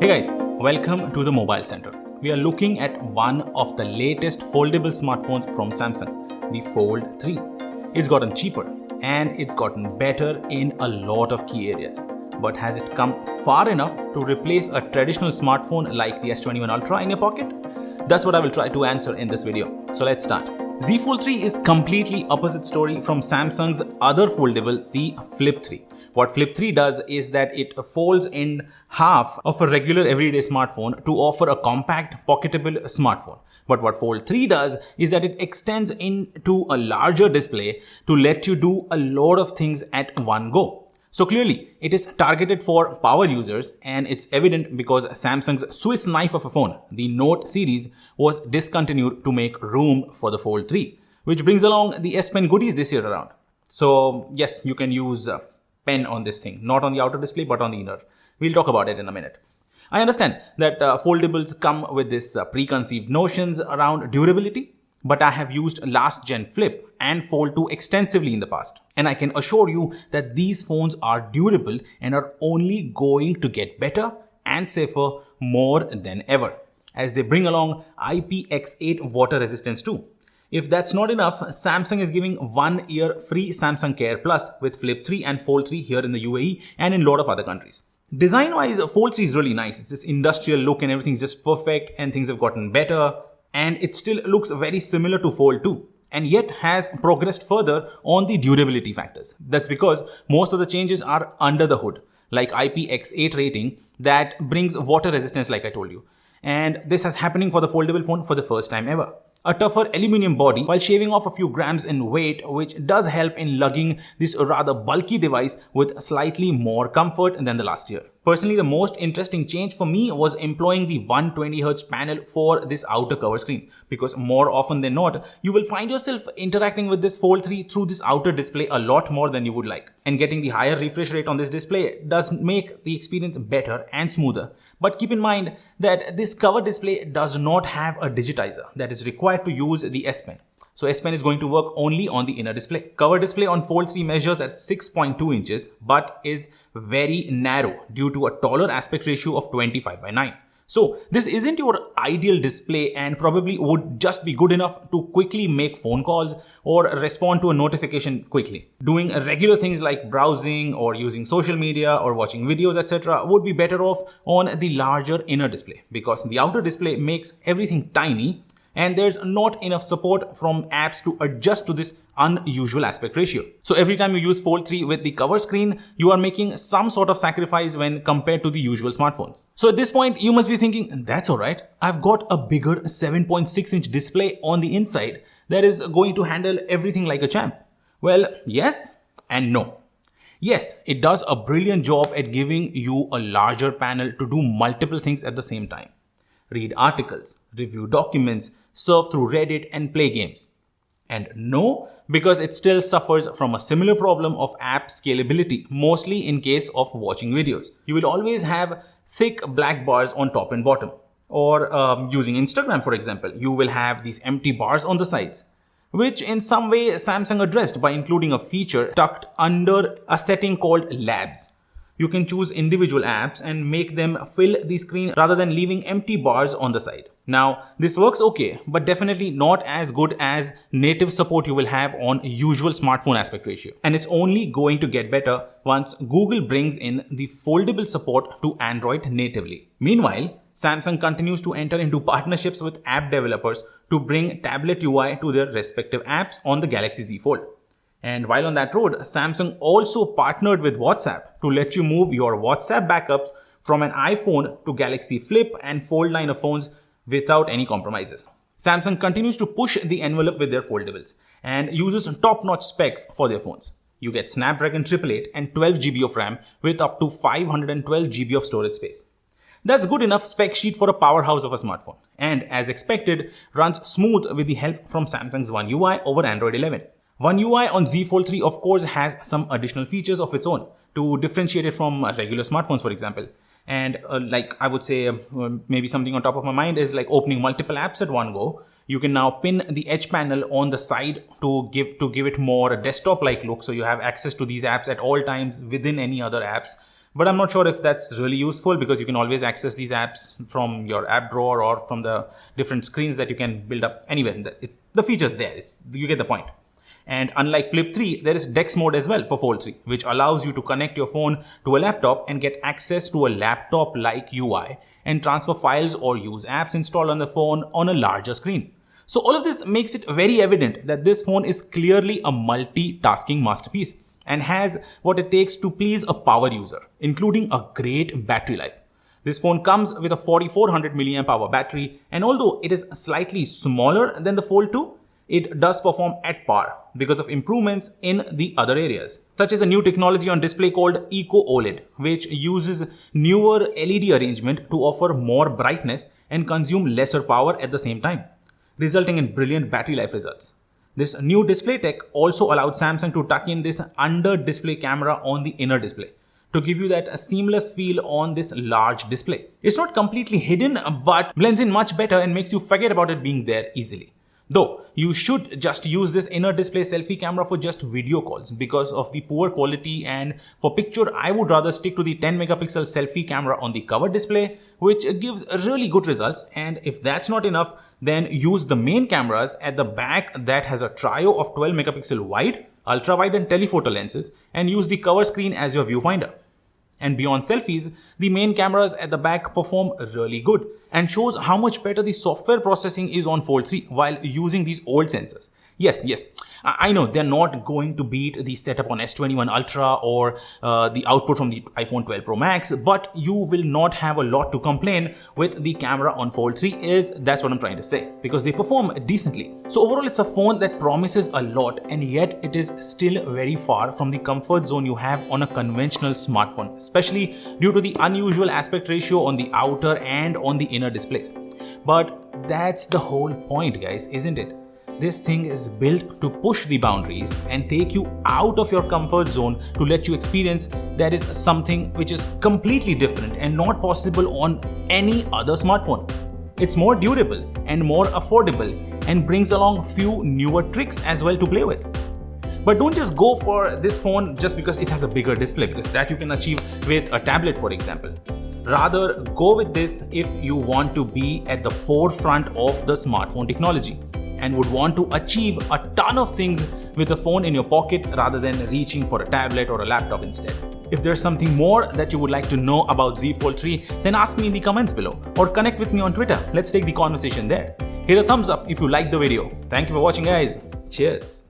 Hey guys, welcome to the Mobile Center. We are looking at one of the latest foldable smartphones from Samsung, the Fold 3. It's gotten cheaper and it's gotten better in a lot of key areas. But has it come far enough to replace a traditional smartphone like the S21 Ultra in your pocket? That's what I will try to answer in this video. So let's start. Z Fold 3 is completely opposite story from Samsung's other foldable, the Flip 3. What Flip 3 does is that it folds in half of a regular everyday smartphone to offer a compact, pocketable smartphone. But what Fold 3 does is that it extends into a larger display to let you do a lot of things at one go. So clearly, it is targeted for power users, and it's evident because Samsung's Swiss knife of a phone, the Note series, was discontinued to make room for the Fold 3, which brings along the S Pen goodies this year around. So yes, you can use pen on this thing, not on the outer display but on the inner. We'll talk about it in a minute. I understand that foldables come with this preconceived notions around durability, but I have used last gen Flip and Fold 2 extensively in the past, and I can assure you that these phones are durable and are only going to get better and safer more than ever, as they bring along IPX8 water resistance too. If that's not enough, Samsung is giving 1 year free Samsung Care Plus with Flip 3 and Fold 3 here in the UAE and in a lot of other countries. Design-wise, Fold 3 is really nice. It's this industrial look and everything's just perfect and things have gotten better, and it still looks very similar to Fold 2 and yet has progressed further on the durability factors. That's because most of the changes are under the hood, like IPX8 rating that brings water resistance like I told you. And this is happening for the foldable phone for the first time ever. A tougher aluminium body while shaving off a few grams in weight, which does help in lugging this rather bulky device with slightly more comfort than the last year. Personally, the most interesting change for me was employing the 120Hz panel for this outer cover screen, because more often than not, you will find yourself interacting with this Fold 3 through this outer display a lot more than you would like. And getting the higher refresh rate on this display does make the experience better and smoother. But keep in mind that this cover display does not have a digitizer that is required to use the S Pen. So S Pen is going to work only on the inner display. Cover display on Fold 3 measures at 6.2 inches but is very narrow due to a taller aspect ratio of 25:9. So this isn't your ideal display and probably would just be good enough to quickly make phone calls or respond to a notification quickly. Doing regular things like browsing or using social media or watching videos, etc. would be better off on the larger inner display, because the outer display makes everything tiny and there's not enough support from apps to adjust to this unusual aspect ratio. So every time you use Fold 3 with the cover screen, you are making some sort of sacrifice when compared to the usual smartphones. So at this point, you must be thinking, that's alright, I've got a bigger 7.6-inch display on the inside that is going to handle everything like a champ. Well, yes and no. Yes, it does a brilliant job at giving you a larger panel to do multiple things at the same time. Read articles, review documents, surf through Reddit and play games. And no, because it still suffers from a similar problem of app scalability, mostly in case of watching videos. You will always have thick black bars on top and bottom. Or using Instagram, for example, you will have these empty bars on the sides, which in some way Samsung addressed by including a feature tucked under a setting called Labs. You can choose individual apps and make them fill the screen rather than leaving empty bars on the side. Now, this works okay, but definitely not as good as native support you will have on usual smartphone aspect ratio. And it's only going to get better once Google brings in the foldable support to Android natively. Meanwhile, Samsung continues to enter into partnerships with app developers to bring tablet UI to their respective apps on the Galaxy Z Fold. And while on that road, Samsung also partnered with WhatsApp to let you move your WhatsApp backups from an iPhone to Galaxy Flip and Fold line of phones without any compromises. Samsung continues to push the envelope with their foldables and uses top-notch specs for their phones. You get Snapdragon 888 and 12GB of RAM with up to 512GB of storage space. That's good enough spec sheet for a powerhouse of a smartphone, and as expected, runs smooth with the help from Samsung's One UI over Android 11. One UI on Z Fold 3 of course has some additional features of its own to differentiate it from regular smartphones, for example. And like I would say, maybe something on top of my mind is like opening multiple apps at one go. You can now pin the edge panel on the side to give it more desktop-like look, so you have access to these apps at all times within any other apps. But I'm not sure if that's really useful because you can always access these apps from your app drawer or from the different screens that you can build up. Anyway, the feature's there. You get the point. And unlike Flip 3, there is DeX mode as well for Fold 3, which allows you to connect your phone to a laptop and get access to a laptop-like UI and transfer files or use apps installed on the phone on a larger screen. So all of this makes it very evident that this phone is clearly a multitasking masterpiece and has what it takes to please a power user, including a great battery life. This phone comes with a 4400 mAh battery, and although it is slightly smaller than the Fold 2, it does perform at par because of improvements in the other areas, such as a new technology on display called Eco OLED, which uses newer LED arrangement to offer more brightness and consume lesser power at the same time, resulting in brilliant battery life results. This new display tech also allowed Samsung to tuck in this under-display camera on the inner display to give you that seamless feel on this large display. It's not completely hidden, but blends in much better and makes you forget about it being there easily. Though, you should just use this inner display selfie camera for just video calls because of the poor quality, and for picture, I would rather stick to the 10 megapixel selfie camera on the cover display, which gives really good results. And if that's not enough, then use the main cameras at the back that has a trio of 12 megapixel wide, ultra wide and telephoto lenses, and use the cover screen as your viewfinder. And beyond selfies, the main cameras at the back perform really good and shows how much better the software processing is on Fold 3 while using these old sensors. Yes, I know they're not going to beat the setup on S21 Ultra or the output from the iPhone 12 Pro Max, but you will not have a lot to complain with the camera on Fold 3 that's what I'm trying to say, because they perform decently. So overall, it's a phone that promises a lot, and yet it is still very far from the comfort zone you have on a conventional smartphone, especially due to the unusual aspect ratio on the outer and on the inner displays. But that's the whole point, guys, isn't it? This thing is built to push the boundaries and take you out of your comfort zone to let you experience that is something which is completely different and not possible on any other smartphone. It's more durable and more affordable and brings along few newer tricks as well to play with. But don't just go for this phone just because it has a bigger display, because that you can achieve with a tablet, for example. Rather, go with this if you want to be at the forefront of the smartphone technology and would want to achieve a ton of things with a phone in your pocket rather than reaching for a tablet or a laptop instead. If there's something more that you would like to know about Z Fold 3, then ask me in the comments below or connect with me on Twitter. Let's take the conversation there. Hit a thumbs up if you liked the video. Thank you for watching, guys. Cheers.